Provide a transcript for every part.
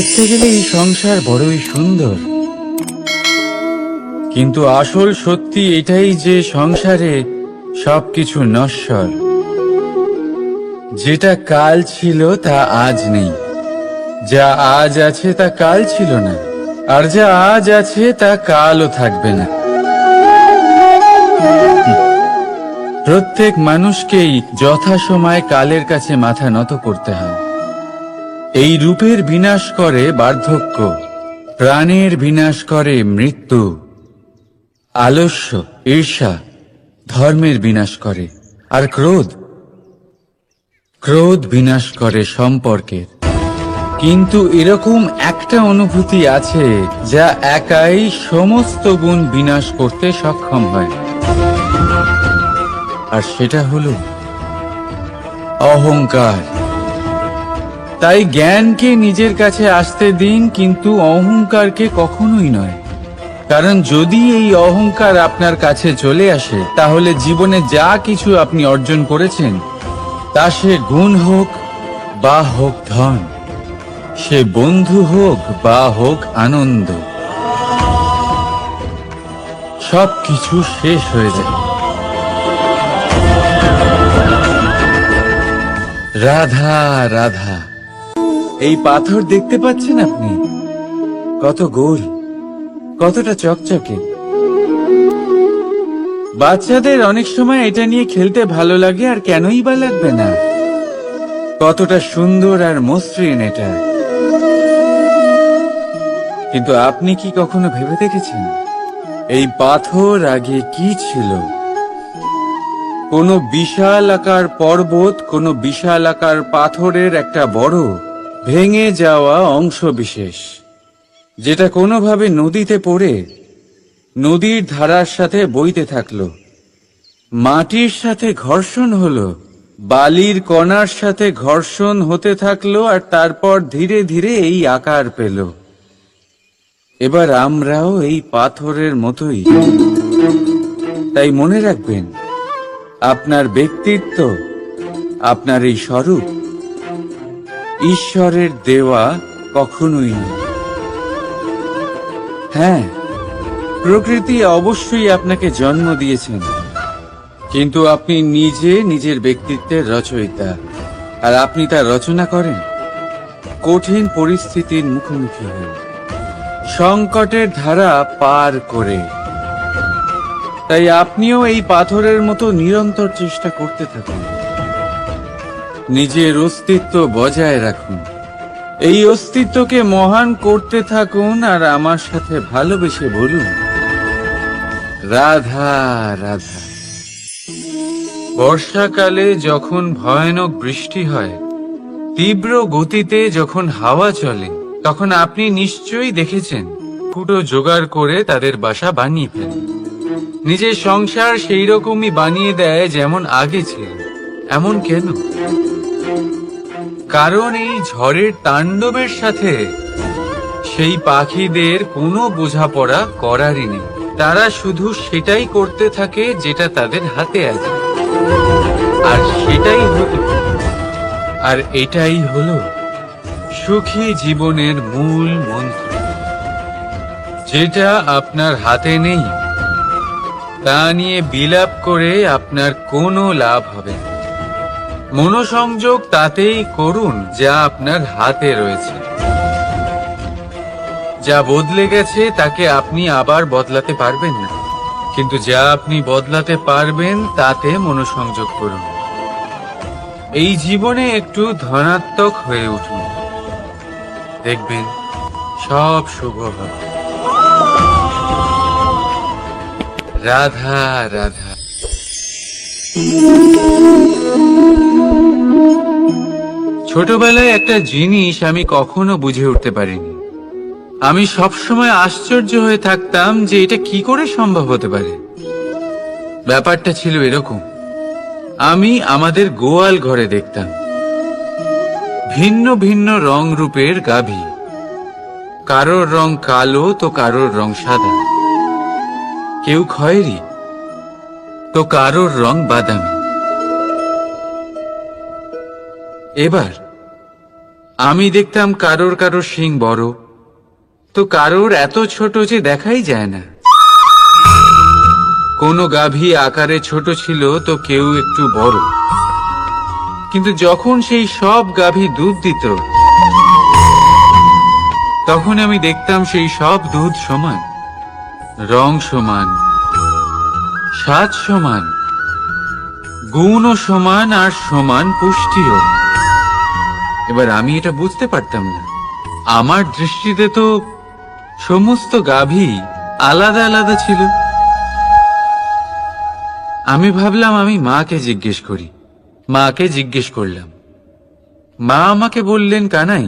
দেখতে গেলে এই সংসার বড়ই সুন্দর, কিন্তু আসল সত্যি এটাই যে সংসারে সবকিছু নশ্বর। যেটা কাল ছিল তা আজ নেই, যা আজ আছে তা কাল ছিল না, আর যা আজ আছে তা কালও থাকবে না। প্রত্যেক মানুষকেই যথাসময়ে কালের কাছে মাথা নত করতে হয়। এই রূপের বিনাশ করে বার্ধক্য, প্রাণের বিনাশ করে মৃত্যু, আলস্য, ঈর্ষা ধর্মের বিনাশ করে, আর ক্রোধ বিনাশ করে সম্পর্কের। কিন্তু এরকম একটা অনুভূতি আছে যা একাই সমস্ত গুণ বিনাশ করতে সক্ষম হয়, আর সেটা হলো অহংকার। তাই জ্ঞানকে নিজের কাছে আসতে দিন, কিন্তু অহংকারকে কখনোই নয়। কারণ যদি এই অহংকার আপনার কাছে চলে আসে, তাহলে জীবনে যা কিছু আপনি অর্জন করেছেন, তা সে গুণ হোক বা হোক ধন, সে বন্ধু হোক বা হোক আনন্দ, সবকিছু শেষ হয়ে যায়। রাধা রাধা। এই পাথর দেখতে পাচ্ছেন আপনি? কত গোল, কতটা চকচকে। বাচ্চাদের অনেক সময় এটা নিয়ে খেলতে ভালো লাগে, আর কেনই বা লাগবে না। কতটা সুন্দর আর মসৃণ এটা। কিন্তু আপনি কি কখনো ভেবে দেখেছেন এই পাথর আগে কি ছিল? কোনো বিশাল আকার পর্বত, কোনো বিশাল আকার পাথরের একটা বড় ভেঙে যাওয়া অংশ বিশেষ, যেটা কোনোভাবে নদীতে পড়ে নদীর ধারার সাথে বইতে থাকলো, মাটির সাথে ঘর্ষণ হলো, বালির কণার সাথে ঘর্ষণ হতে থাকলো, আর তারপর ধীরে ধীরে এই আকার পেল। এবার আমরাও এই পাথরের মতোই। তাই মনে রাখবেন, আপনার ব্যক্তিত্ব, আপনার এই স্বরূপ ঈশ্বরের দেওয়া কখনোই নয়। হ্যাঁ, প্রকৃতি অবশ্যই আপনাকে জন্ম দিয়েছেন, কিন্তু আপনি নিজে নিজের ব্যক্তিত্বের রচয়িতা, আর আপনি তা রচনা করেন কঠিন পরিস্থিতির মুখোমুখি হয়ে, সংকটের ধারা পার করে। তাই আপনিও এই পাথরের মতো নিরন্তর চেষ্টা করতে থাকুন। নিজের অস্তিত্ব বজায় রাখুন, এই অস্তিত্বকে মহান করতে থাকুন, আর আমার সাথে ভালোবেসে বলুন, রাধা রাধা। বর্ষাকালে যখন ভয়ানক বৃষ্টি হয়, তীব্র গতিতে যখন হাওয়া চলে, তখন আপনি নিশ্চয়ই দেখেছেন ফুটো জোগাড় করে তাদের বাসা বানিয়ে ফেলে। নিজের সংসার সেই রকমই বানিয়ে দেয় যেমন আগে ছিল। এমন কেন? কারণ এই ঝড়ের তাণ্ডবের সাথে সেই পাখিদের কোনো বোঝাপড়া করারই নেই। তারা শুধু সেটাই করতে থাকে যেটা তাদের হাতে আছে, আর সেটাই হলো, আর এটাই হলো সুখী জীবনের মূল মন্ত্র। যেটা আপনার হাতে নেই, তা নিয়ে বিলাপ করে আপনার কোনো লাভ হবে না। মনোসংযোগ তাতেই করুন যা আপনার হাতে রয়েছে। যা বদলে গেছে তাকে আপনি আবার বদলাতে পারবেন না, কিন্তু যা আপনি বদলাতে পারবেন তাতে মনোসংযোগ করুন। এই জীবনে একটু ধনাত্মক হয়ে উঠুন, দেখবেন সব শুভ হবে। রাধা রাধা। ছোটবেলায় একটা জিনিস আমি কখনো বুঝে উঠতে পারিনি। আমি সবসময় আশ্চর্য হয়ে থাকতাম যে এটা কি করে সম্ভব হতে পারে। ব্যাপারটা ছিল এরকম, আমি আমাদের গোয়াল ঘরে দেখতাম ভিন্ন ভিন্ন রং রূপের গাভী। কারোর রং কালো তো কারোর রং সাদা, কেউ খয়েরি তো কারোর রং বাদামি। এবার আমি দেখতাম কারোর কারোর শিং বড়, তো কারোর এত ছোট যে দেখাই যায় না। কোনো গাভী আকারে ছোট ছিল তো কেউ একটু বড়, কিন্তু যখন সেই সব গাভী দুধ দিত তখন আমি দেখতাম সেই সব দুধ সমান, রং সমান, স্বাদ সমান, গুণও সমান, আর সমান পুষ্টিও। এবার আমি এটা বুঝতে পারতাম না। আমার দৃষ্টিতে তো সমস্ত গাভী আলাদা আলাদা ছিল। আমি ভাবলাম আমি মাকে জিজ্ঞেস করি। মাকে জিজ্ঞেস করলাম। মা আমাকে বললেন, কানাই,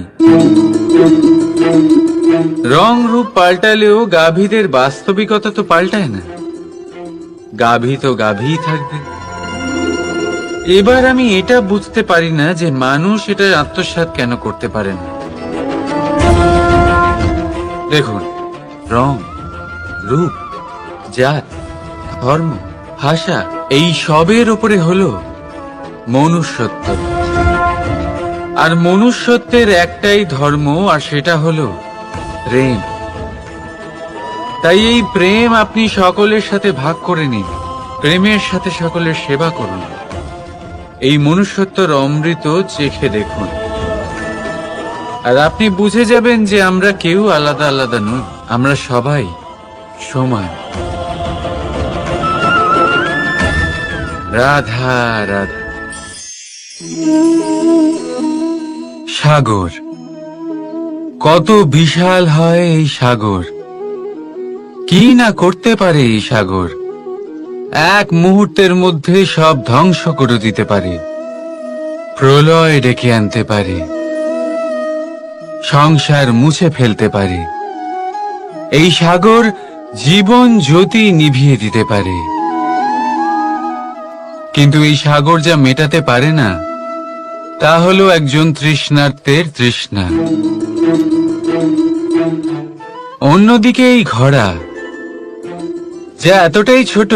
রং রূপ পাল্টালেও গাভীদের বাস্তবিকতা তো পাল্টায় না। গাভী তো গাভীই থাকবে। এবার আমি এটা বুঝতে পারি না যে মানুষ এটা আত্মসাৎ কেন করতে পারে না। দেখুন, রং, রূপ, জাত, ধর্ম, ভাষা, এই সবের উপরে হলো মনুষ্যত্ব। আর মনুষ্যত্বের একটাই ধর্ম, আর সেটা হলো প্রেম। তাই এই প্রেম আপনি সকলের সাথে ভাগ করে নিন। প্রেমের সাথে সকলের সেবা করুন। এই মনুষ্যত্বর অমৃত চেখে দেখুন, আর আপনি বুঝে যাবেন যে আমরা কেউ আলাদা আলাদা নই, আমরা সবাই সমান। রাধা রাধা। সাগর, কত বিশাল হয় এই সাগর! কি না করতে পারে এই সাগর! এক মুহূর্তের মধ্যে সব ধ্বংস করে দিতে পারে, প্রলয় ডেকে আনতে পারে, সংসার মুছে ফেলতে পারে। এই সাগর জীবন জ্যোতি নিভিয়ে দিতে পারে। কিন্তু এই সাগর যা মেটাতে পারে না তা হলো একজন তৃষ্ণার্তের তৃষ্ণা। অন্যদিকে এই ঘোড়া, যা এতটাই ছোট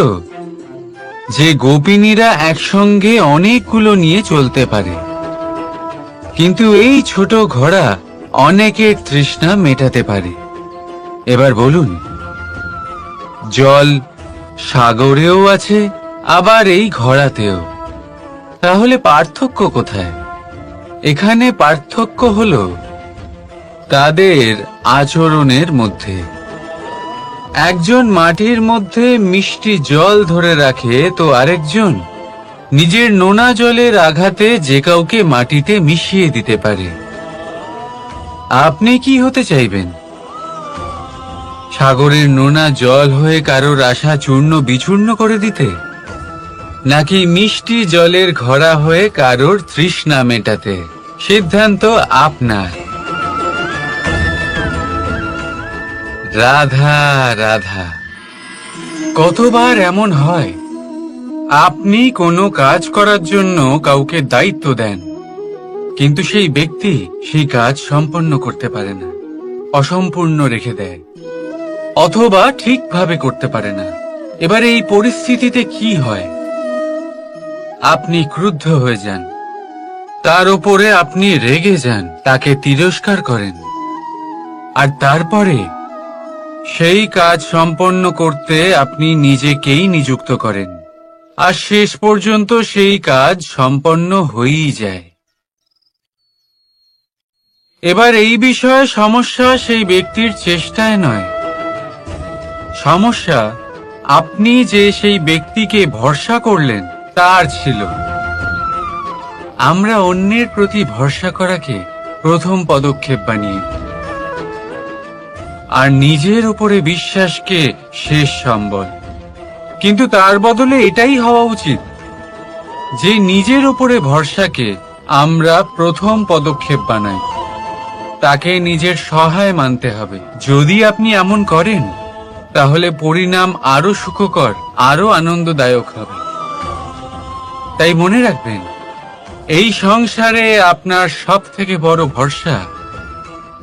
যে গোপিনীরা একসঙ্গে অনেকগুলো নিয়ে চলতে পারে, কিন্তু এই ছোট ঘোড়া অনেকের তৃষ্ণা মেটাতে পারে। এবার বলুন, জল সাগরেও আছে, আবার এই ঘোড়াতেও। তাহলে পার্থক্য কোথায়? এখানে পার্থক্য হলো তাদের আচরণের মধ্যে। একজন মাটির মধ্যে মিষ্টি জল ধরে রাখে, তো আরেকজন নিজের নোনা জলের আঘাতে যে কাউকে মাটিতে মিশিয়ে দিতে পারে। আপনি কি হতে চাইবেন? সাগরের নোনা জল হয়ে কারোর আশা চূর্ণ বিচূর্ণ করে দিতে, নাকি মিষ্টি জলের ঘোড়া হয়ে কারোর তৃষ্ণা মেটাতে? সিদ্ধান্ত আপনার। রাধা রাধা। কতবার এমন হয়, আপনি কোনো কাজ করার জন্য কাউকে দায়িত্ব দেন, কিন্তু সেই ব্যক্তি সেই কাজ সম্পন্ন করতে পারে না, অসম্পূর্ণ রেখে দেয়, অথবা ঠিকভাবে করতে পারে না। এবার এই পরিস্থিতিতে কি হয়? আপনি ক্রুদ্ধ হয়ে যান, তার উপরে আপনি রেগে যান, তাকে তিরস্কার করেন, আর তারপরে সেই কাজ সম্পন্ন করতে আপনি নিজেকেই নিযুক্ত করেন, আর শেষ পর্যন্ত সেই কাজ সম্পন্ন হয়েই যায়। এবার এই বিষয়ে সমস্যা সেই ব্যক্তির চেষ্টায় নয়, সমস্যা আপনি যে সেই ব্যক্তিকে ভরসা করলেন তার ছিল। আমরা অন্যের প্রতি ভরসা করাকে প্রথম পদক্ষেপ বানিয়ে, আর নিজের উপরে বিশ্বাসকে শেষ সম্বল। কিন্তু তার বদলে এটাই হওয়া উচিত যে নিজের উপরে ভরসাকে আমরা প্রথম পদক্ষেপ বানাই, তাকে নিজের সহায় মানতে হবে। যদি আপনি এমন করেন তাহলে পরিণাম আরো সুখকর, আরো আনন্দদায়ক হবে। তাই মনে রাখবেন, এই সংসারে আপনার সব থেকে বড় ভরসা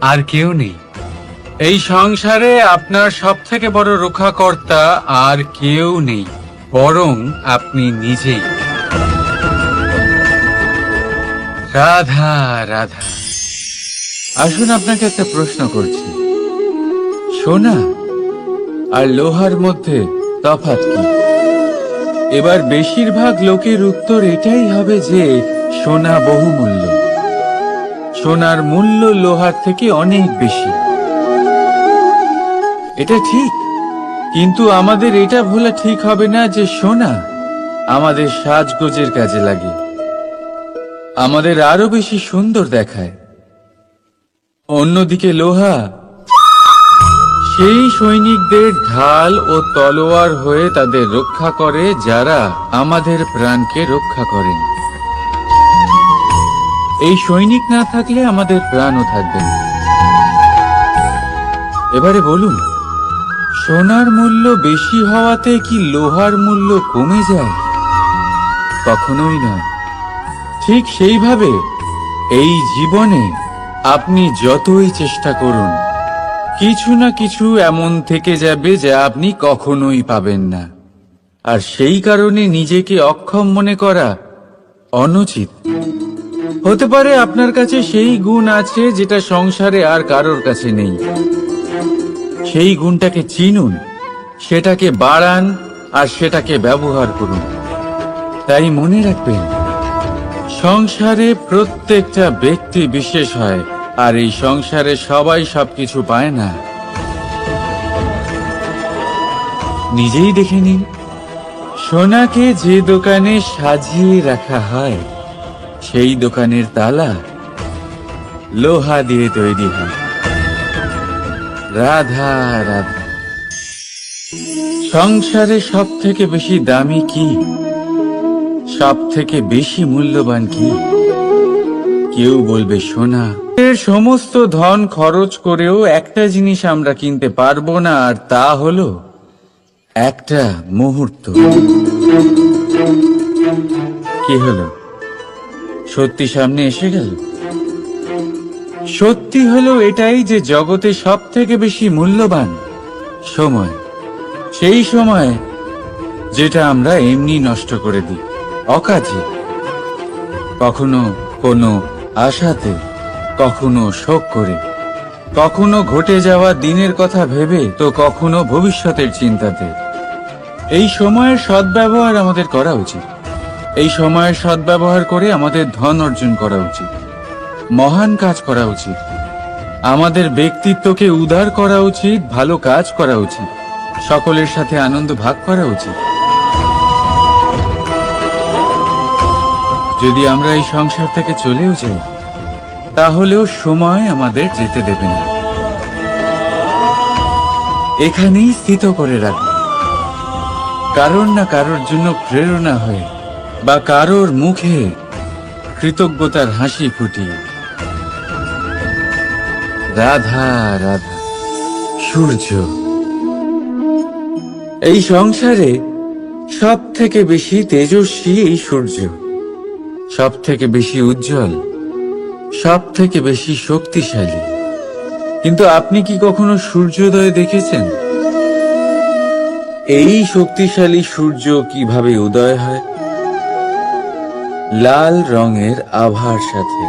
আর কেউ নেই। এই সংসারে আপনার সব থেকে বড় রক্ষাকর্তা আর কেউ নেই, বরং আপনি নিজেই। রাধা রাধা। আসুন আপনাকে একটা প্রশ্ন করছি, সোনা আর লোহার মধ্যে তফাৎ কি? এবার বেশিরভাগ লোকের উত্তর এটাই হবে যে সোনা বহুমূল্য। সোনার মূল্য লোহার থেকে অনেক বেশি। এটা ঠিক, কিন্তু আমাদের এটা ভোলা ঠিক হবে না যে সোনা আমাদের সাজগোজের কাজে লাগে, আমাদের আরো বেশি সুন্দর দেখায়। অন্যদিকে লোহা সেই সৈনিকদের ঢাল ও তলোয়ার হয়ে তাদের রক্ষা করে যারা আমাদের প্রাণকে রক্ষা করেন। এই সৈনিক না থাকলে আমাদের প্রাণও থাকবে না। এবারে বলুন, সোনার মূল্য বেশি হওয়াতে কি লোহার মূল্য কমে যায়? কখনোই নয়। ঠিক সেইভাবে এই জীবনে আপনি যতই চেষ্টা করুন, কিছু না কিছু এমন থেকে যাবে যা আপনি কখনোই পাবেন না। আর সেই কারণে নিজেকে অক্ষম মনে করা অনুচিত। হতে পারে আপনার কাছে সেই গুণ আছে যেটা সংসারে আর কারোর কাছে নেই। সেই গুণটাকে চিনুন, সেটাকে বাড়ান আর সেটাকে ব্যবহার করুন। তাই মনে রাখবেন, সংসারে প্রত্যেকটা ব্যক্তি বিশেষ হয়, আর এই সংসারে সবাই সবকিছু পায় না। নিজেই দেখে নিন, সোনাকে যে দোকানে সাজিয়ে রাখা হয় সেই দোকানের তালা লোহা দিয়ে তৈরি হয়। রাধা রাধা। সংসারে সব থেকে বেশি দামি কি, সব থেকে বেশি মূল্যবান কি? কেউ বলবে সোনা। এর সমস্ত ধন খরচ করেও একটা জিনিস আমরা কিনতে পারবো না, আর তা হলো একটা মুহূর্ত। কি হলো? সত্যি সামনে এসে গেল। সত্যি হলো এটাই যে জগতে সব থেকে বেশি মূল্যবান সময়। সেই সময় যেটা আমরা এমনি নষ্ট করে দিই, অকাজে, কখনো কোনো আশাতে, কখনো শোক করে, কখনো ঘটে যাওয়া দিনের কথা ভেবে, তো কখনো ভবিষ্যতের চিন্তাতে। এই সময়ের সদ্ব্যবহার আমাদের করা উচিত। এই সময়ের সদ্ব্যবহার করে আমাদের ধন অর্জন করা উচিত, মহান কাজ করা উচিত, আমাদের ব্যক্তিত্বকে উদার করা উচিত, ভালো কাজ করা উচিত, সকলের সাথে আনন্দ ভাগ করা উচিত। যদি আমরা এই সংসার থেকে চলেও যাই, তাহলেও সময় আমাদের যেতে দেবে না। এখানেই স্থিত করে রাখবে, কারোর না কারোর জন্য প্রেরণা হয়ে, বা কারোর মুখে কৃতজ্ঞতার হাসি ফুটিয়ে। রাধা রাধা। সূর্য। এই সংসারে সব থেকে বেশি তেজস্বী এই সূর্য, সব থেকে বেশি উজ্জ্বল, সব থেকে বেশি শক্তিশালী। কিন্তু আপনি কি কখনো সূর্যোদয় দেখেছেন? এই শক্তিশালী সূর্য কিভাবে উদয় হয়? লাল রঙের আভার সাথে,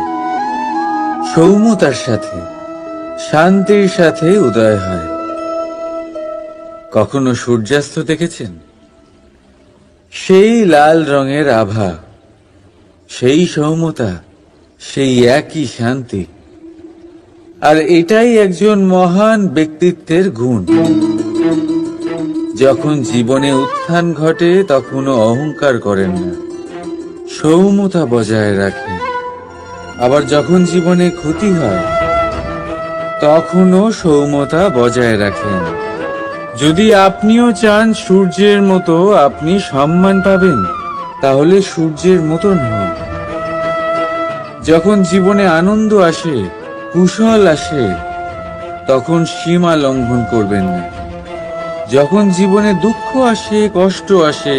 সৌম্যতার সাথে, শান্তির সাথে উদয় হয়। কখনো সূর্যাস্ত দেখেছেন? সেই লাল রঙের আভা, সেই সৌম্যতা, সেই একই শান্তি। আর এটাই একজন মহান ব্যক্তিত্বের গুণ। যখন জীবনে উত্থান ঘটে তখনও অহংকার করেন না, সৌম্যতা বজায় রাখেন। আবার যখন জীবনে ক্ষতি হয় তখনও সৌম্যতা বজায় রাখেন। যদি আপনিও চান সূর্যের মতো আপনি সম্মান পাবেন, তাহলে সূর্যের মতন হন। যখন জীবনে আনন্দ আসে, কুশল আসে, তখন সীমা লঙ্ঘন করবেন না। যখন জীবনে দুঃখ আসে, কষ্ট আসে,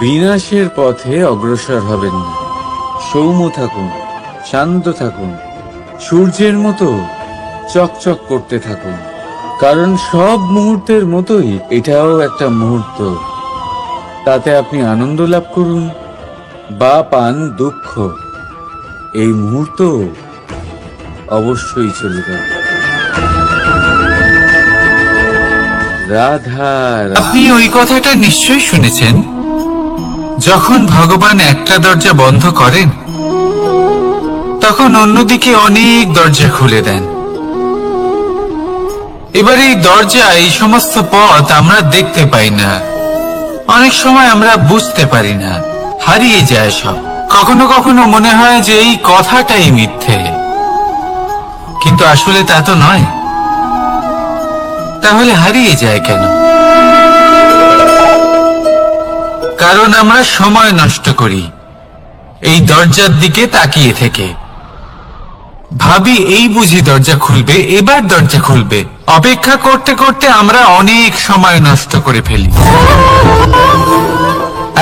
বিনাশের পথে অগ্রসর হবেন না। সৌম্য থাকুন, শান্ত থাকুন, সূর্যের মতো চকচক করতে থাকুন। কারণ সব মুহূর্তের মতোই এটাও একটা মুহূর্ত। তাতে আপনি আনন্দ লাভ করুন বা পান দুঃখ, এই মুহূর্ত অবশ্যই চলবে। রাধা, আপনি ওই কথাটা নিশ্চয়ই শুনেছেন, যখন ভগবান একটা দরজা বন্ধ করেন তখন অন্যদিকে অনেক দরজা খুলে দেন। এবার এই দরজা, এই সমস্ত পথ আমরা দেখতে পাই না, অনেক সময় আমরা বুঝতে পারি না, হারিয়ে যায় সব। কখনো কখনো মনে হয় যে এই কথাটাই মিথ্যে, কিন্তু আসলে তা তো নয়। তাহলে হারিয়ে যায় কেন? কারণ আমরা সময় নষ্ট করি এই দরজার দিকে তাকিয়ে থেকে। ভাবি এই বুঝি দরজা খুলবে, এবার দরজা খুলবে। অপেক্ষা করতে করতে আমরা অনেক সময় নষ্ট করে ফেলি।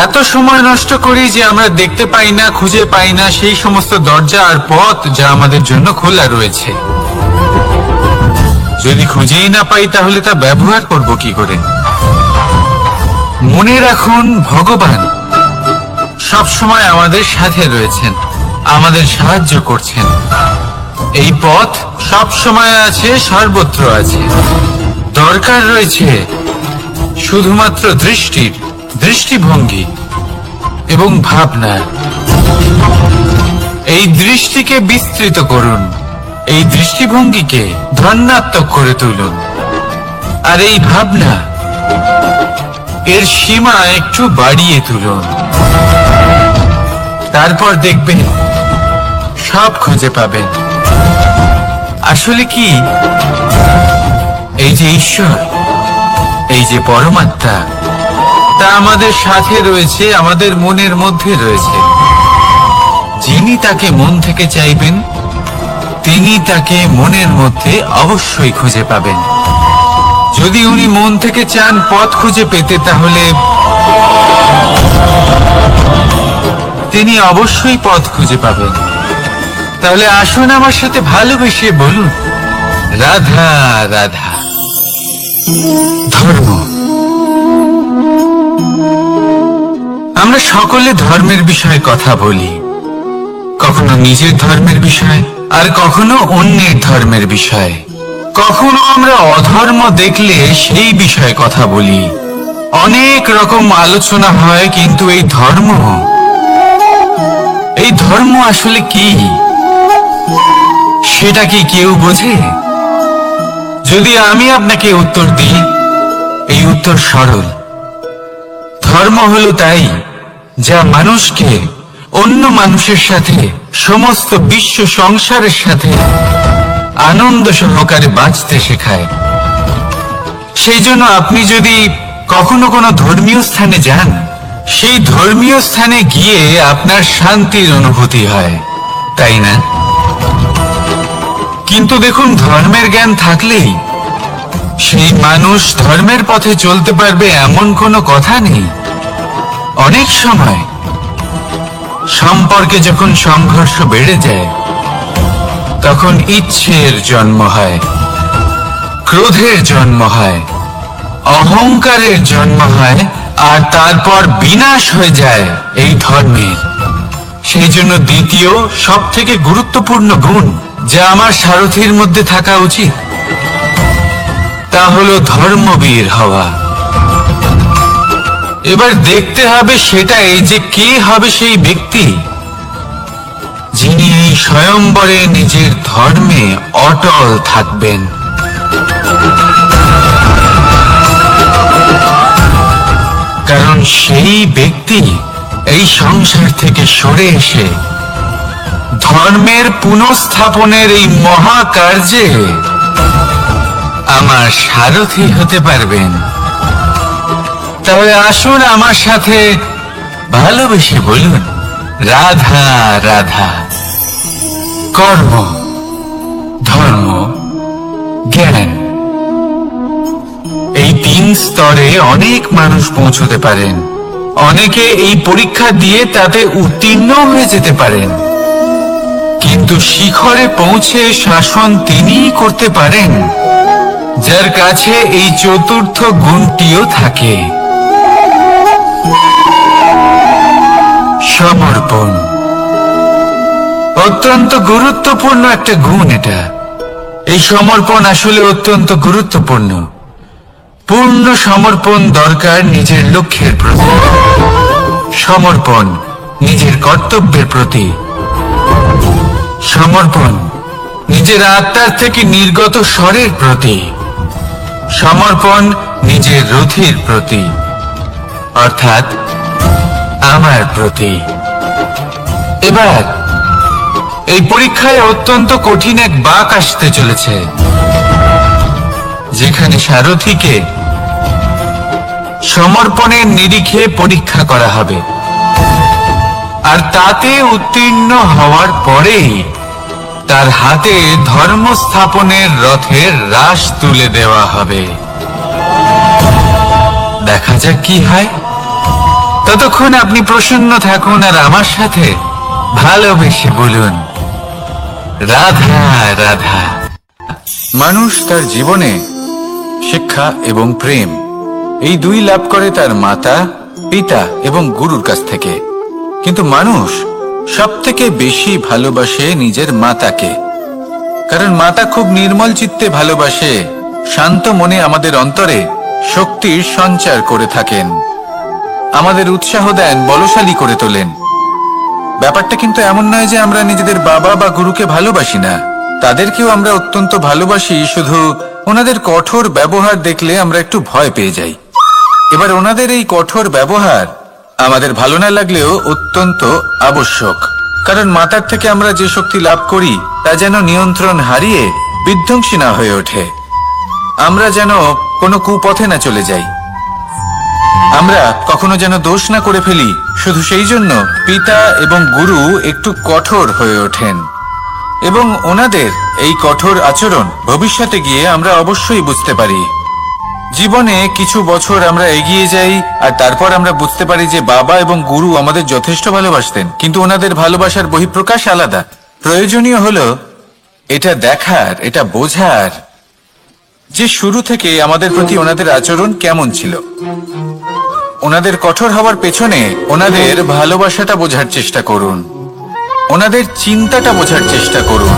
এত সময় নষ্ট করি যে আমরা দেখতে পাই না, খুঁজে পাই না সেই সমস্ত দরজা আর পথ যা আমাদের জন্য খোলা রয়েছে। যদি খুঁজেই না পাই তাহলে তা ব্যবহার করব কি করে? মনে রাখুন, ভগবান সব সময় আমাদের সাথে রয়েছেন, আমাদের সাহায্য করছেন। এই পথ সব সময় আছে, সর্বত্র আছে। দরকার রয়েছে শুধুমাত্র দৃষ্টিভঙ্গি এবং ভাবনা। এই দৃষ্টিকে বিস্তৃত করুন, এই দৃষ্টিভঙ্গিকে ধনাত্মক করে তুলুন, আর এই ভাবনা এর সীমা একটু বাড়িয়ে তুলুন। তারপর দেখবেন সব খুঁজে পাবেন। আসলে কি, এই যে ঈশ্বর, এই যে পরমাত্মা, তা আমাদের সাথে রয়েছে, আমাদের মনের মধ্যে রয়েছে। যিনি তাকে মন থেকে চাইবেন তিনি তাকে মনের মধ্যে অবশ্যই খুঁজে পাবেন। যদি উনি মন থেকে চান পথ খুঁজে পেতে, তাহলে তিনি অবশ্যই পথ খুঁজে পাবেন। তাহলে আসুন আমার সাথে ভালোবেসে বলুন, রাধা রাধা। ধর্ম, আমরা সকলে ধর্মের বিষয়ে কথা বলি, কখনো নিজের ধর্মের বিষয় আর কখনো অন্যের ধর্মের বিষয়। কখনো আমরা অধর্ম দেখলে সেই বিষয়ে কথা বলি। অনেক রকম আলোচনা হয়, কিন্তু এই ধর্ম আসলে কি, সেটা কি কেউ বোঝে? যদি আমি আপনাকে উত্তর দিই, এই উত্তর সরল। ধর্ম হলো তাই যা মানুষকে অন্য মানুষের সাথে, সমস্ত বিশ্ব সংসারের সাথে আনন্দ সহকারে বাঁচতে শেখায়। সেই জন্য আপনি যদি কখনো কোনো ধর্মীয় স্থানে যান, সেই ধর্মীয় স্থানে গিয়ে আপনার শান্তির অনুভূতি হয়, তাই না? কিন্তু দেখুন, ধর্মের জ্ঞান থাকলেই সেই মানুষ ধর্মের পথে চলতে পারবে এমন কোনো কথা নেই। অনেক সময় সম্পর্কে যখন সংঘর্ষ বেড়ে যায়, তখন ইচ্ছের জন্ম হয়, ক্রোধের জন্ম হয়, অহংকারের জন্ম হয়, আর তারপর বিনাশ হয়ে যায় এই ধর্মের। সেই জন্য দ্বিতীয় সব থেকে গুরুত্বপূর্ণ গুণ যা আমার সারথীর মধ্যে থাকা উচিত, তা হলো ধর্মবীর হওয়া। এবার দেখতে হবে সেটা এই যে কে হবে সেই ব্যক্তি যিনি এই স্বয়ম্বরে নিজের ধর্মে অটল থাকবেন। কারণ সেই ব্যক্তি এই সংসার থেকে সরে এসে ধর্মের পুনঃস্থাপনের এই মহাকার্যে আমার সারথী হতে পারবেন। তাহলে আসুন আমার সাথে ভালোবেসে বলুন, রাধা রাধা। কর্ম, ধর্ম, জ্ঞান, এই তিন স্তরে অনেক মানুষ পৌঁছতে পারেন। অনেকে এই পরীক্ষা দিয়ে তাতে উত্তীর্ণ হয়ে যেতে পারেন, কিন্তু শিখরে পৌঁছে শাসন তিনিই করতে পারেন যার কাছে এই চতুর্থ গুণটিও থাকে, সমর্পণ। অত্যন্ত গুরুত্বপূর্ণ একটা গুণ এটা। এই সমর্পণ আসলে অত্যন্ত গুরুত্বপূর্ণ। পূর্ণ সমর্পণ দরকার নিজের লক্ষ্যের প্রতি, সমর্পণ নিজের কর্তব্যের প্রতি, সমর্পণ নিজের আত্মার থেকে নির্গত স্বরের প্রতি, সমর্পণ নিজের রথির প্রতি, অর্থাৎ আমার প্রতি। এবার এই পরীক্ষায় অত্যন্ত কঠিন এক বাঁক আসতে চলেছে, যেখানে সারথীকে সমর্পণের নিরিখে পরীক্ষা করা হবে, আর তাতে উত্তীর্ণ হওয়ার পরেই তার হাতে ধর্ম স্থাপনের রথের রাশ তুলে দেওয়া হবে। দেখা যাক কি হয়। ততক্ষণ আপনি প্রসন্ন থাকুন আর আমার সাথে ভালোবেসে বলুন, রাধা রাধা। মানুষ তার জীবনে শিক্ষা এবং প্রেম এই দুই লাভ করে তার মাতা, পিতা এবং গুরুর কাছ থেকে। কিন্তু মানুষ সবথেকে বেশি ভালোবাসে নিজের মাতাকে, কারণ মাতা খুব নির্মল চিত্তে ভালোবাসে, শান্ত মনে আমাদের অন্তরে শক্তির সঞ্চার করে থাকেন, আমাদের উৎসাহ দেন, বলশালী করে তোলেন। ব্যাপারটা কিন্তু এমন নয় যে আমরা নিজেদের বাবা বা গুরুকে ভালোবাসি না, তাদেরকেও আমরা অত্যন্ত ভালোবাসি, শুধু ওনাদের কঠোর ব্যবহার দেখলে আমরা একটু ভয় পেয়ে যাই। এবার ওনাদের এই কঠোর ব্যবহার আমাদের ভালো না লাগলেও অত্যন্ত আবশ্যক, কারণ মাতার থেকে আমরা যে শক্তি লাভ করি তা যেন নিয়ন্ত্রণ হারিয়ে বিধ্বংসী না হয়ে ওঠে, আমরা যেন কোনো কুপথে না চলে যাই, আমরা কখনো যেন দোষ না করে ফেলি। শুধু সেই জন্য পিতা এবং গুরু একটু কঠোর হয়ে ওঠেন, এবং ওনাদের এই কঠোর আচরণ ভবিষ্যতে গিয়ে আমরা অবশ্যই বুঝতে পারি। জীবনে কিছু বছর আমরা এগিয়ে যাই আর তারপর আমরা বুঝতে পারি যে বাবা এবং গুরু আমাদের যথেষ্ট ভালোবাসতেন, কিন্তু ওনাদের ভালোবাসার বহিঃপ্রকাশ আলাদা। প্রয়োজনীয় হলো এটা দেখার, এটা বোঝার যে শুরু থেকে আমাদের প্রতি ওনাদের আচরণ কেমন ছিল। ওনাদের কঠোর হওয়ার পেছনে ওনাদের ভালোবাসাটা বোঝার চেষ্টা করুন, ওনাদের চিন্তাটা বোঝার চেষ্টা করুন,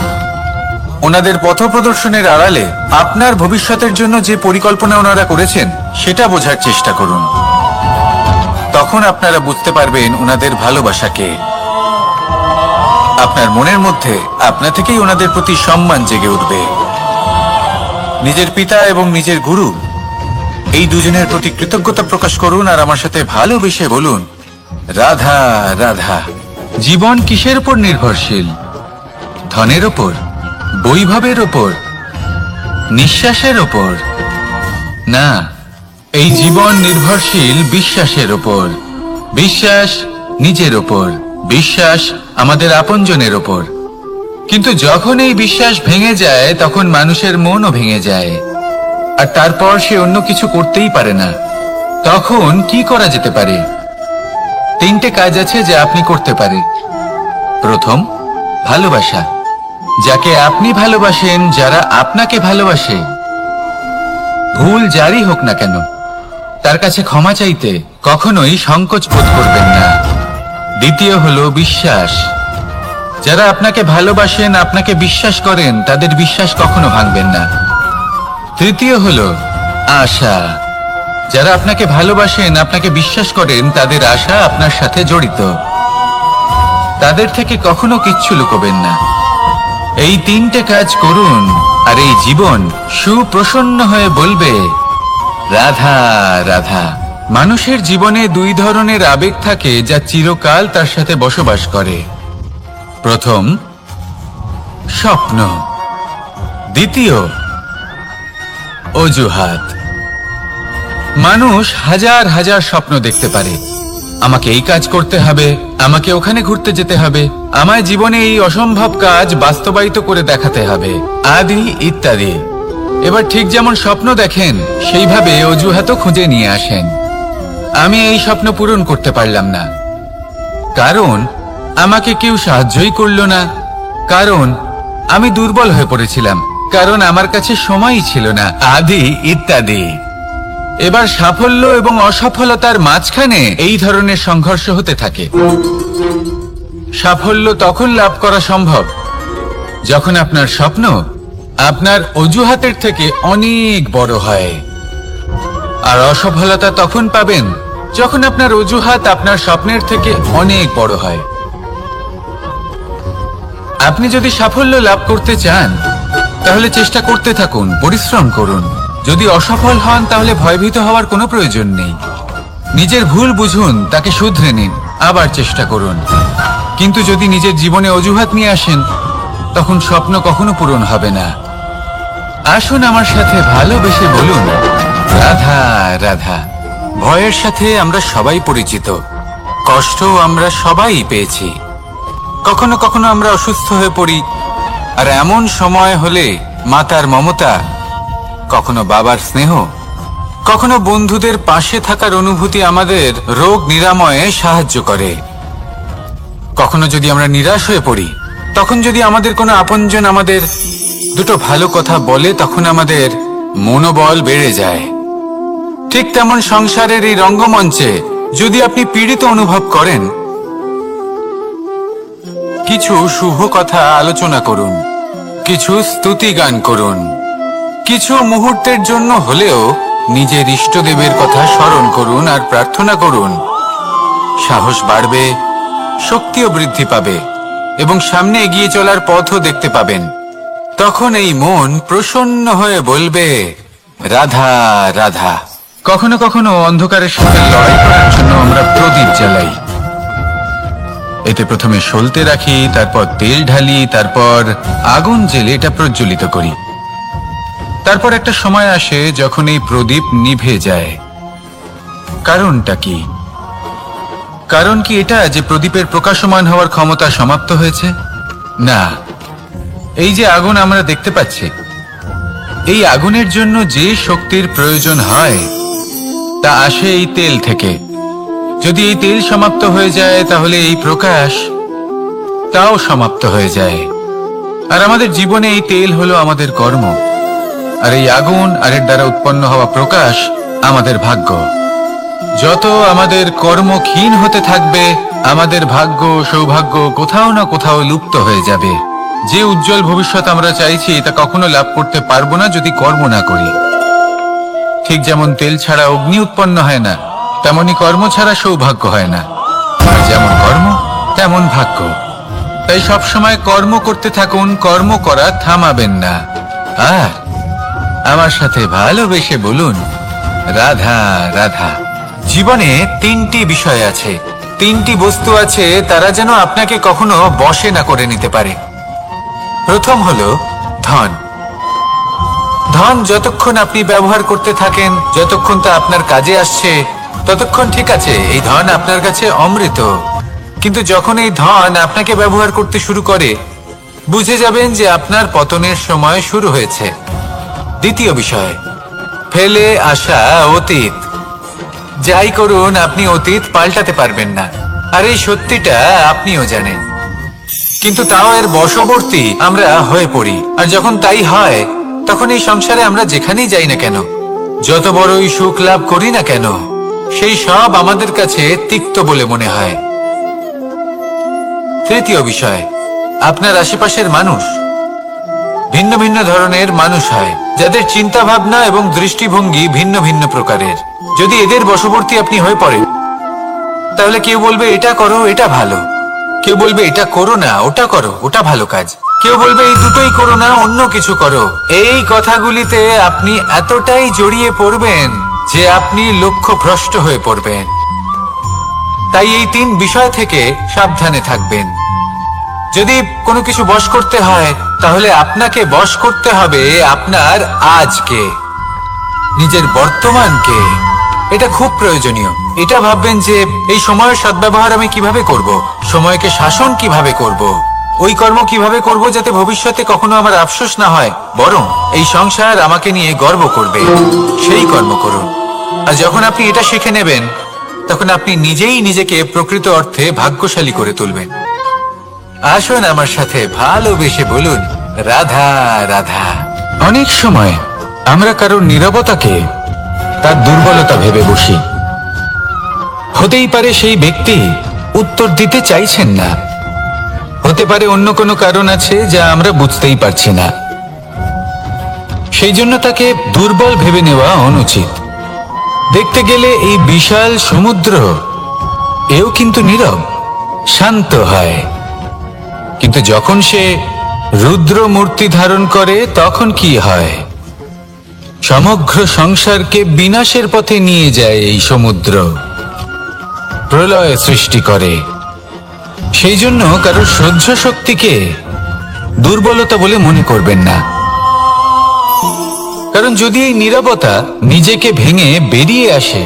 ওনাদের পথপ্রদর্শনের আড়ালে আপনার ভবিষ্যতের জন্য যে পরিকল্পনা ওনারা করেছেন সেটা বোঝার চেষ্টা করুন। তখন আপনারা বুঝতে পারবেন ওনাদের ভালোবাসাকে। আপনার মনের মধ্যে আপনা থেকেই ওনাদের প্রতি সম্মান জেগে উঠবে। নিজের পিতা এবং নিজের গুরু এই দুজনের প্রতি কৃতজ্ঞতা প্রকাশ করুন আর আমার সাথে ভালোবেসে বলুন, রাধা রাধা। জীবন কিসের উপর নির্ভরশীল? ধনের ওপর, বৈভবের ওপর, নিঃশ্বাসের ওপর? না, এই জীবন নির্ভরশীল বিশ্বাসের ওপর। বিশ্বাস নিজের ওপর, বিশ্বাস আমাদের আপনজনের ওপর। কিন্তু যখন এই বিশ্বাস ভেঙে যায় তখন মানুষের মনও ভেঙে যায়, আর তারপর সে অন্য কিছু করতেই পারে না। তখন কি করা যেতে পারে? 3টে কাজ আছে যা আপনি করতে পারেন। প্রথম, ভালোবাসা। যাকে আপনি ভালোবাসেন, যারা আপনাকে ভালোবাসে, ভুল যারই হোক না কেন, তার কাছে ক্ষমা চাইতে কখনোই সংকোচ বোধ করবেন না। দ্বিতীয় হলো বিশ্বাস। যারা আপনাকে ভালোবাসেন, আপনাকে বিশ্বাস করেন, তাদের বিশ্বাস কখনো ভাঙবেন না। তৃতীয় হলো আশা। যারা আপনাকে ভালোবাসেন, আপনাকে বিশ্বাস করেন, তাদের আশা আপনার সাথে জড়িত, তাদের থেকে কখনো কিচ্ছু লুকোবেন না। এই 3টে কাজ করুন আর এই জীবন সুপ্রসন্ন হয়ে বলবে, রাধা রাধা। মানুষের জীবনে 2 ধরনের আবেগ থাকে যা চিরকাল তার সাথে বসবাস করে। প্রথম, স্বপ্ন। দ্বিতীয়, অজুহাত। মানুষ হাজার হাজার স্বপ্ন দেখতে পারে। আমাকে এই কাজ করতে হবে, আমাকে ওখানে ঘুরতে যেতে হবে, আমায় জীবনে এই অসম্ভব কাজ বাস্তবায়িত করে দেখাতে হবে, আদি ইত্যাদি। এবার ঠিক যেমন স্বপ্ন দেখেন সেইভাবে অজুহাতও খুঁজে নিয়ে আসেন। আমি এই স্বপ্ন পূরণ করতে পারলাম না, কারণ আমাকে কেউ সাহায্যই করল না, কারণ আমি দুর্বল হয়ে পড়েছিলাম, কারণ আমার কাছে সময়ই ছিল না, আদি ইত্যাদি। এবার সাফল্য এবং অসফলতার মাঝখানে এই ধরনের সংঘর্ষ হতে থাকে। সাফল্য তখন লাভ করা সম্ভব যখন আপনার স্বপ্ন আপনার অজুহাতের থেকে অনেক বড় হয়। আর অসফলতা তখন পাবেন যখন আপনার অজুহাত আপনার স্বপ্নের থেকে অনেক বড় হয়। আপনি যদি সাফল্য লাভ করতে চান তাহলে চেষ্টা করতে থাকুন, পরিশ্রম করুন। যদি অসফল হন তাহলে ভয়ভীত হওয়ার কোনো প্রয়োজন নেই। নিজের ভুল বুঝুন, তাকে শুধরে নিন, আবার চেষ্টা করুন। কিন্তু যদি নিজের জীবনে অজুহাত নিয়ে আসেন তখন স্বপ্ন কখনো পূরণ হবে না। আসুন আমার সাথে ভালোবেসে বলুন, রাধা রাধা। ভয়ের সাথে আমরা সবাই পরিচিত, কষ্টও আমরা সবাই পেয়েছি। কখনো কখনো আমরা অসুস্থ হয়ে পড়ি, আর এমন সময় হলে মাতার মমতা, কখনো বাবার স্নেহ, কখনো বন্ধুদের পাশে থাকার অনুভূতি আমাদের রোগ নিরাময়ে সাহায্য করে। কখনো যদি আমরা নিরাশ হয়ে পড়ি, তখন যদি আমাদের কোনো আপনজন আমাদের দুটো ভালো কথা বলে, তখন আমাদের মনোবল বেড়ে যায়। ঠিক তেমন সংসারের এই রঙ্গমঞ্চে যদি আপনি পীড়িত অনুভব করেন, কিছু শুভ কথা আলোচনা করুন, কিছু স্তুতি গান করুন, কিছু মুহূর্তের জন্য হলেও নিজের ইষ্টদেবের কথা স্মরণ করুন আর প্রার্থনা করুন। সাহস বাড়বে, শক্তিও বৃদ্ধি পাবে এবং সামনে এগিয়ে চলার পথও দেখতে পাবেন। তখন এই মন প্রসন্ন হয়ে বলবে, রাধা রাধা। কখনো কখনো অন্ধকারের সাথে লড়াই করার জন্য আমরা প্রদীপ জ্বালাই। এতে প্রথমে সলতে রাখি, তারপর তেল ঢালি, তারপর আগুন জেলে এটা প্রজ্বলিত করি। তারপর একটা সময় আসে যখন এই প্রদীপ নিভে যায়। কারণটা কি? কারণ কি এটা যে প্রদীপের প্রকাশমান হওয়ার ক্ষমতা সমাপ্ত হয়েছে? না, এই যে আগুন আমরা দেখতে পাচ্ছি, এই আগুনের জন্য যে শক্তির প্রয়োজন হয় তা আসে এই তেল থেকে। যদি এই তেল সমাপ্ত হয়ে যায় তাহলে এই প্রকাশ তাও সমাপ্ত হয়ে যায়। আর আমাদের জীবনে এই তেল হলো আমাদের কর্ম, আর এই আগুন আর এর দ্বারা উৎপন্ন হওয়া প্রকাশ আমাদের ভাগ্য। যত আমাদের কর্ম ক্ষীণ হতে থাকবে, আমাদের ভাগ্য সৌভাগ্য কোথাও না কোথাও লুপ্ত হয়ে যাবে। যে উজ্জ্বল ভবিষ্যৎ আমরা চাইছি তা কখনো লাভ করতে পারবো না যদি কর্ম না করি। ঠিক যেমন তেল ছাড়া অগ্নি উৎপন্ন হয় না, তেমনি কর্ম ছাড়া সৌভাগ্য হয় না। আর যেমন কর্ম তেমন ভাগ্য। তাই সবসময় কর্ম করতে থাকুন, কর্ম করা থামাবেন না। আর আমার সাথে ভালোবেসে বলুন, রাধা রাধা। জীবনে তিনটি বিষয় আছে, তিনটি বস্তু আছে, তারা যেন আপনাকে কখনো বশে না করে নিতে পারে। প্রথম হলো ধন। ধন যতক্ষণ আপনি ব্যবহার করতে থাকেন, যতক্ষণ তা আপনার কাজে আসছে, ততক্ষণ ঠিক আছে, এই ধন আপনার কাছে অমৃত। কিন্তু যখন এই ধন আপনাকে ব্যবহার করতে শুরু করে, বুঝে যাবেন যে আপনার পতনের সময় শুরু হয়েছে। দ্বিতীয় বিষয়, ফেলে আসা অতীত। যাই করুন, আপনি অতীত পাল্টাতে পারবেন না, আর এই সত্যিটা আপনিও জানেন। কিন্তু তাও এর বশবর্তী আমরা হয়ে পড়ি। আর যখন তাই হয়, তখন এই সংসারে আমরা যেখানেই যাই না কেন, যত বড়ই সুখ লাভ করি না কেন, সেই সব আমাদের কাছে তিক্ত বলে মনে হয়। তৃতীয় বিষয়, আপনার আশেপাশের মানুষ ভিন্ন ভিন্ন ধরনের মানুষ হয়, যাদের চিন্তা ভাবনা এবং দৃষ্টিভঙ্গি ভিন্ন ভিন্ন প্রকারের। যদি এদের বশবর্তী আপনি হয়ে পড়েন, তাহলে কেউ বলবে এটা করো, এটা ভালো। কেউ বলবে এটা করো না, ওটা করো, ওটা ভালো কাজ। কেউ বলবে এই দুটোই করো না, অন্য কিছু করো। এই কথাগুলিতে আপনি এতটাই জড়িয়ে পড়বেন যে আপনি লক্ষ্যভ্রষ্ট হয়ে পড়বেন। তাই এই তিন বিষয় থেকে সাবধানে থাকবেন। যদি কোনো কিছু বশ করতে হয়, তাহলে আপনাকে বশ করতে হবে আপনার আজকে, নিজের বর্তমানকে। এটা খুব প্রয়োজনীয়। এটা ভাববেন যে এই সময়ের সদ্ব্যবহার আমি কিভাবে করব, সময়কে শাসন কিভাবে করব, ওই কর্ম কিভাবে করব যাতে ভবিষ্যতে কখনো আমার আফসোস না হয়, বরং এই সংসার আমাকে নিয়ে গর্ব করবে, সেই কর্ম করুন। আর যখন আপনি এটা শিখে নেবেন, তখন আপনি নিজেই নিজেকে প্রকৃত অর্থে ভাগ্যশালী করে তুলবেন। আসুন আমার সাথে ভালোবেসে বলুন, রাধা রাধা। অনেক সময় আমরা কারোর নীরবতাকে তার দুর্বলতা ভেবে বসি। হতেই পারে সেই ব্যক্তি উত্তর দিতে চাইছেন না, পারে অন্য কোনো কারণ আছে যা আমরা বুঝতেই পারছি না। সেই জন্য তাকে দুর্বল ভেবে নেওয়া অনুচিত। দেখতে গেলে এই বিশাল সমুদ্র এও কিন্তু নীরব, শান্ত হয়। কিন্তু যখন সে রুদ্র মূর্তি ধারণ করে তখন কি হয়? সমগ্র সংসারকে বিনাশের পথে নিয়ে যায় এই সমুদ্র, প্রলয় সৃষ্টি করে। সেই জন্য কারো সহ্য শক্তিকে দুর্বলতা বলে মনে করবেন না। কারণ যদি এই নীরবতা নিজেকে ভেঙে বেরিয়ে আসে,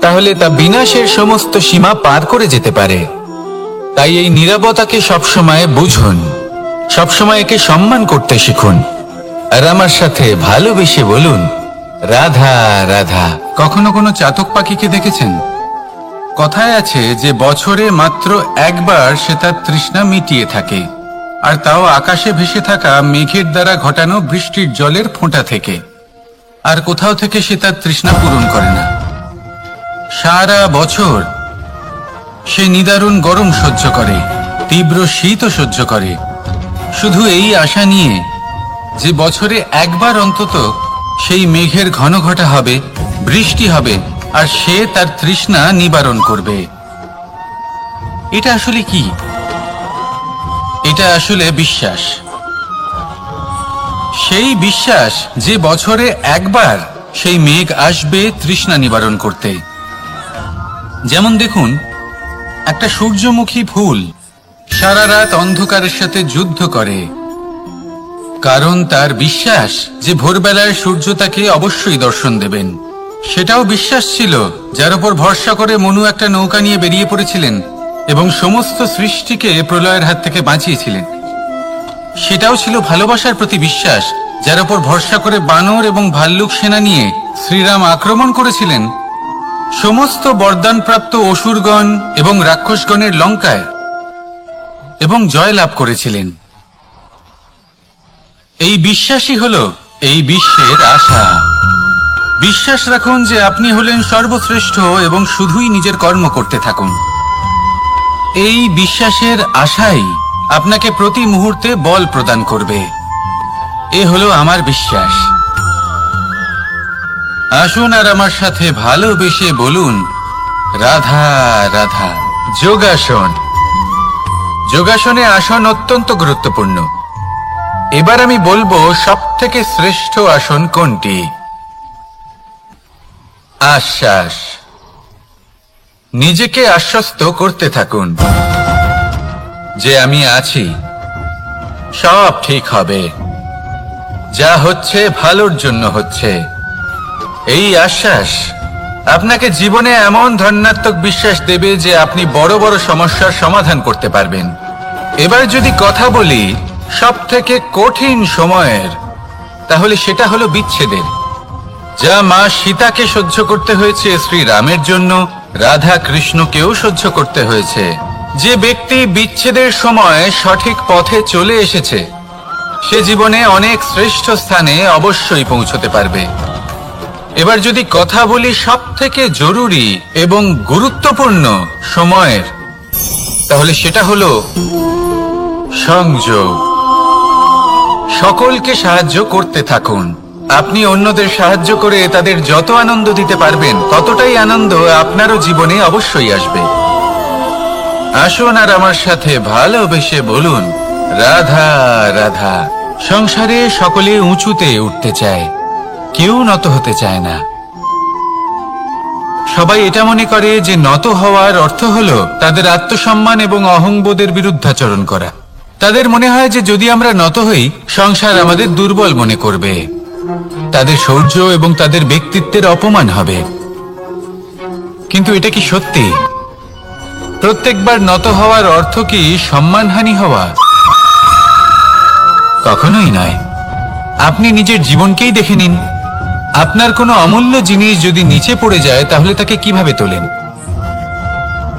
তাহলে তা বিনাশের সমস্ত সীমা পার করে যেতে পারে। তাই এই নীরবতাকে সবসময় বুঝুন, সবসময় একে সম্মান করতে শিখুন, আর আমার সাথে ভালোবেসে বলুন, রাধা রাধা। কখনো কোনো চাতক পাখিকে দেখেছেন? কথায় আছে যে বছরে মাত্র একবার সে তার তৃষ্ণা মিটিয়ে থাকে, আর তাও আকাশে ভেসে থাকা মেঘের দ্বারা ঘটানো বৃষ্টির জলের ফোঁটা থেকে। আর কোথাও থেকে সে তার তৃষ্ণা পূরণ করে না। সারা বছর সে নিদারুণ গরম সহ্য করে, তীব্র শীতও সহ্য করে, শুধু এই আশা নিয়ে যে বছরে একবার অন্তত সেই মেঘের ঘন ঘটা হবে, বৃষ্টি হবে, আর সে তার তৃষ্ণা নিবারণ করবে। এটা আসলে কি? এটা আসলে বিশ্বাস। সেই বিশ্বাস যে বছরে একবার সেই মেঘ আসবে তৃষ্ণা নিবারণ করতে। যেমন দেখুন, একটা সূর্যমুখী ফুল সারা রাত অন্ধকারের সাথে যুদ্ধ করে, কারণ তার বিশ্বাস যে ভোরবেলায় সূর্য তাকে অবশ্যই দর্শন দেবেন। সেটাও বিশ্বাস ছিল যার উপর ভরসা করে মনু একটা নৌকা নিয়ে বেরিয়ে পড়েছিলেন এবং সমস্ত সৃষ্টিকে প্রলয়ের হাত থেকে বাঁচিয়েছিলেন। সেটাও ছিল ভালোবাসার প্রতি বিশ্বাস, যার উপর ভরসা করে বানর এবং ভাল্লুক সেনা নিয়ে শ্রীরাম আক্রমণ করেছিলেন সমস্ত বরদানপ্রাপ্ত অসুরগণ এবং রাক্ষসগণের লঙ্কায় এবং জয় লাভ করেছিলেন। এই বিশ্বাসই হলো এই বিশ্বের আশা। বিশ্বাস রাখুন যে আপনি হলেন সর্বশ্রেষ্ঠ এবং শুধুই নিজের কর্ম করতে থাকুন। এই বিশ্বাসের আশাই আপনাকে প্রতি মুহূর্তে বল প্রদান করবে। এ হলো আমার বিশ্বাস। আসুন আর আমার সাথে ভালোবেসে বলুন, রাধা রাধা। যোগাসন। যোগাসনে আসন অত্যন্ত গুরুত্বপূর্ণ। এবার আমি বলবো সবথেকে শ্রেষ্ঠ আসন কোনটি। আশ্বাস। নিজেকে আশ্বস্ত করতে থাকুন যে আমি আছি, সব ঠিক হবে, যা হচ্ছে ভালোর জন্য হচ্ছে। এই আশ্বাস আপনাকে জীবনে এমন ধনাত্মক বিশ্বাস দেবে যে আপনি বড় বড় সমস্যার সমাধান করতে পারবেন। এবার যদি কথা বলি সবথেকে কঠিন সময়ের, তাহলে সেটা হলো বিচ্ছেদের। যা মা সীতাকে সহ্য করতে হয়েছে শ্রীরামের জন্য, রাধা কৃষ্ণকেও সহ্য করতে হয়েছে। যে ব্যক্তি বিচ্ছেদের সময় সঠিক পথে চলে এসেছে, সে জীবনে অনেক শ্রেষ্ঠ স্থানে অবশ্যই পৌঁছতে পারবে। এবার যদি কথা বলি সবথেকে জরুরি এবং গুরুত্বপূর্ণ সময়ের, তাহলে সেটা হলো সংযোগ। সকলকে সাহায্য করতে থাকুন। আপনি অন্যদের সাহায্য করে তাদের যত আনন্দ দিতে পারবেন, ততটাই আনন্দ আপনারও জীবনে অবশ্যই আসবে। আসুন আর আমার সাথে ভালোবেসে বলুন, রাধা রাধা। সংসারে সকলে উঁচুতে উঠতে চায়, কেউ নত হতে চায় না। সবাই এটা মনে করে যে নত হওয়ার অর্থ হলো তাদের আত্মসম্মান এবং অহংবোধের বিরুদ্ধাচরণ করা। তাদের মনে হয় যে যদি আমরা নত হই, সংসার আমাদের দুর্বল মনে করবে, তাদের শৌর্য এবং তাদের ব্যক্তিত্বের অপমান হবে। কিন্তু এটা কি সত্যি? প্রত্যেকবার নত হওয়ার অর্থ কি সম্মানহানি হওয়া? কখনোই নয়। আপনি নিজের জীবনকেই দেখে নিন। আপনার কোনো অমূল্য জিনিস যদি নিচে পড়ে যায়, তাহলে তাকে কিভাবে তোলেন?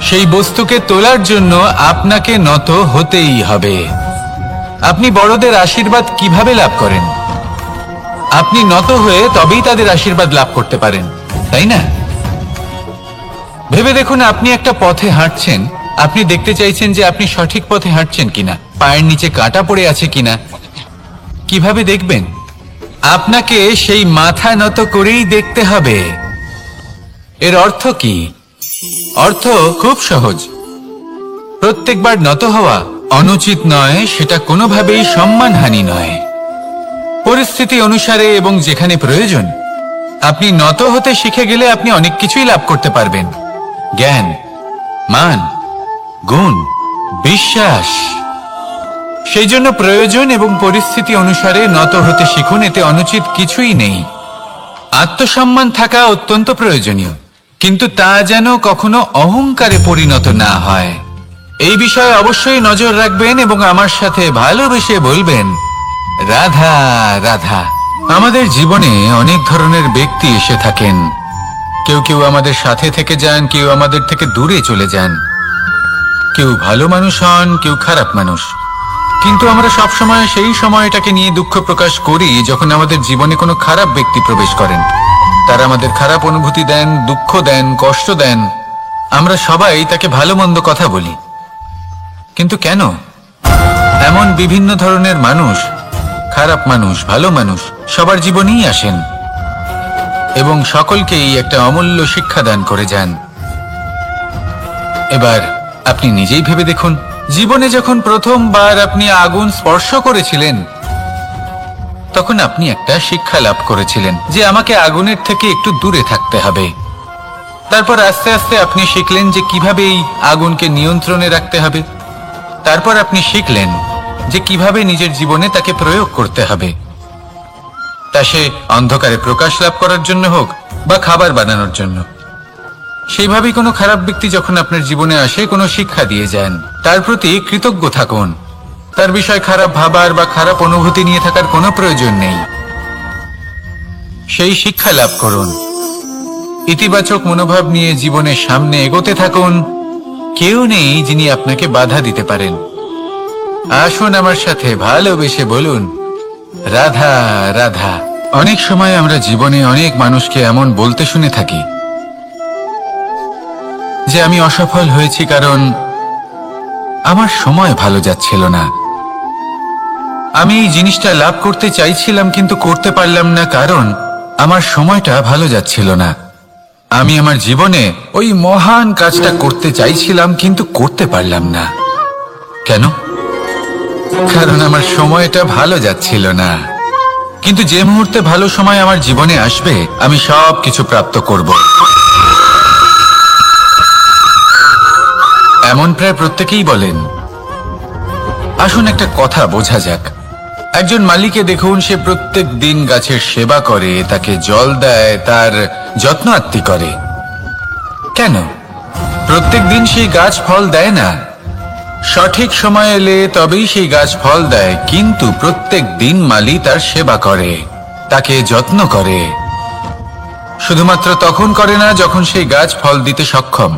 সেই বস্তুকে তোলার জন্য আপনাকে নত হতেই হবে। আপনি বড়দের আশীর্বাদ কিভাবে লাভ করেন? আপনি নত হয়ে তবেই তাদের আশীর্বাদ লাভ করতে পারেন, তাই না? ভেবে দেখুন, আপনি একটা পথে হাঁটছেন আপনি দেখতে চাইছেন যে আপনি সঠিক পথে হাঁটছেন কিনা, পায়ের নিচে কাঁটা পড়ে আছে কিনা। কিভাবে দেখবেন? আপনাকে সেই মাথা নত করেই দেখতে হবে। এর অর্থ কি? অর্থ খুব সহজ। প্রত্যেকবার নত হওয়া অনুচিত নয়, সেটা কোনোভাবেই সম্মানহানি নয়। পরিস্থিতি অনুসারে এবং যেখানে প্রয়োজন আপনি নত হতে শিখে গেলে আপনি অনেক কিছুই লাভ করতে পারবেন। জ্ঞান, মান, গুণ, বিশ্বাস। সেই জন্য প্রয়োজন এবং পরিস্থিতি অনুসারে নত হতে শিখুন, এতে অনুচিত কিছুই নেই। আত্মসম্মান থাকা অত্যন্ত প্রয়োজনীয়, কিন্তু তা যেন কখনো অহংকারে পরিণত না হয়। এই বিষয়ে অবশ্যই নজর রাখবেন এবং আমার সাথে ভালোবেসে বলবেন, রাধা রাধা। আমাদের জীবনে অনেক ধরনের ব্যক্তি এসে থাকেন। কেউ কেউ আমাদের সাথে থেকে যান, কেউ আমাদের থেকে দূরে চলে যান। কেউ ভালো মানুষ হন, কেউ খারাপ মানুষ। কিন্তু আমরা সবসময় সেই সময়টাকে নিয়ে দুঃখ প্রকাশ করি যখন আমাদের জীবনে কোনো খারাপ ব্যক্তি প্রবেশ করেন। তারা আমাদের খারাপ অনুভূতি দেন, দুঃখ দেন, কষ্ট দেন। আমরা সবাই তাকে ভালো মন্দ কথা বলি। কিন্তু কেন? এমন বিভিন্ন ধরনের মানুষ, খারাপ মানুষ, ভালো মানুষ সবার জীবনেই আসেন এবং সকলকেই একটা অমূল্য শিক্ষা দান করে যান। এবার আপনি নিজেই ভেবে দেখুন, জীবনে যখন প্রথমবার আপনি আগুন স্পর্শ করেছিলেন তখন আপনি একটা শিক্ষা লাভ করেছিলেন যে আমাকে আগুনের থেকে একটু দূরে থাকতে হবে। তারপর আস্তে আস্তে আপনি শিখলেন যে কিভাবে এই আগুনকে নিয়ন্ত্রণে রাখতে হবে। তারপর আপনি শিখলেন যে কিভাবে নিজের জীবনে তাকে প্রয়োগ করতে হবে, তা সে অন্ধকারে প্রকাশ লাভ করার জন্য হোক বা খাবার বানানোর জন্য। সেইভাবেই কোনো খারাপ ব্যক্তি যখন আপনার জীবনে আসে কোনো শিক্ষা দিয়ে যান, তার প্রতি কৃতজ্ঞ থাকুন। তার বিষয় খারাপ ভাবার বা খারাপ অনুভূতি নিয়ে থাকার কোনো প্রয়োজন নেই। সেই শিক্ষা লাভ করুন, ইতিবাচক মনোভাব নিয়ে জীবনের সামনে এগোতে থাকুন। কেউ নেই যিনি আপনাকে বাধা দিতে পারেন। আসুন আমার সাথে ভালোবেসে বলুন, রাধা রাধা। অনেক সময় আমরা জীবনে অনেক মানুষকে এমন বলতে শুনে থাকি যে আমি অসফল হয়েছি কারণ আমার সময় ভালো যাচ্ছিল না। আমি এই জিনিসটা লাভ করতে চাইছিলাম কিন্তু করতে পারলাম না কারণ আমার সময়টা ভালো যাচ্ছিল না। আমি আমার জীবনে ওই মহান কাজটা করতে চাইছিলাম কিন্তু করতে পারলাম না। কেন? কারণ আমার সময়টা ভালো যাচ্ছিল না। কিন্তু যে মুহূর্তে ভালো সময় আমার জীবনে আসবে আমি সব কিছু প্রাপ্ত করব। এমন প্রায় প্রত্যেকেই বলেন। আসুন একটা কথা বোঝা যাক। একজন মালিকে দেখুন, সে প্রত্যেক দিন গাছের সেবা করে, তাকে জল দেয়, তার যত্ন আত্তি করে। কেন? প্রত্যেক দিন সেই গাছ ফল দেয় না। সঠিক সময় এলে তবেই সেই গাছ ফল দেয়, কিন্তু প্রত্যেক দিন মালি তার সেবা করে, তাকে যত্ন করে। শুধুমাত্র তখন করে না যখন সেই গাছ ফল দিতে সক্ষম।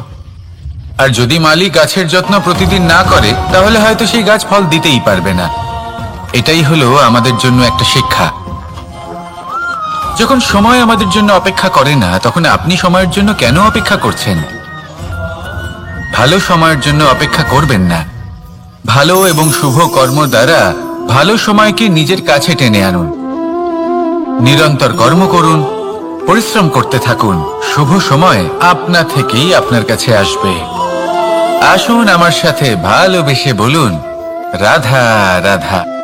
আর যদি মালি গাছের যত্ন প্রতিদিন না করে তাহলে হয়তো সেই গাছ ফল দিতেই পারবে না। এটাই হলো আমাদের জন্য একটা শিক্ষা। যখন সময় আমাদের জন্য অপেক্ষা করে না তখন আপনি সময়ের জন্য কেন অপেক্ষা করছেন? ভালো সময়ের জন্য অপেক্ষা করবেন না। ভালো এবং শুভ কর্ম দ্বারা ভালো সময়কে নিজের কাছে টেনে আনুন। নিরন্তর কর্ম করুন, পরিশ্রম করতে থাকুন। শুভ সময় আপনা থেকেই আপনার কাছে আসবে। আসুন আমার সাথে ভালোবেসে বলুন, রাধা রাধা।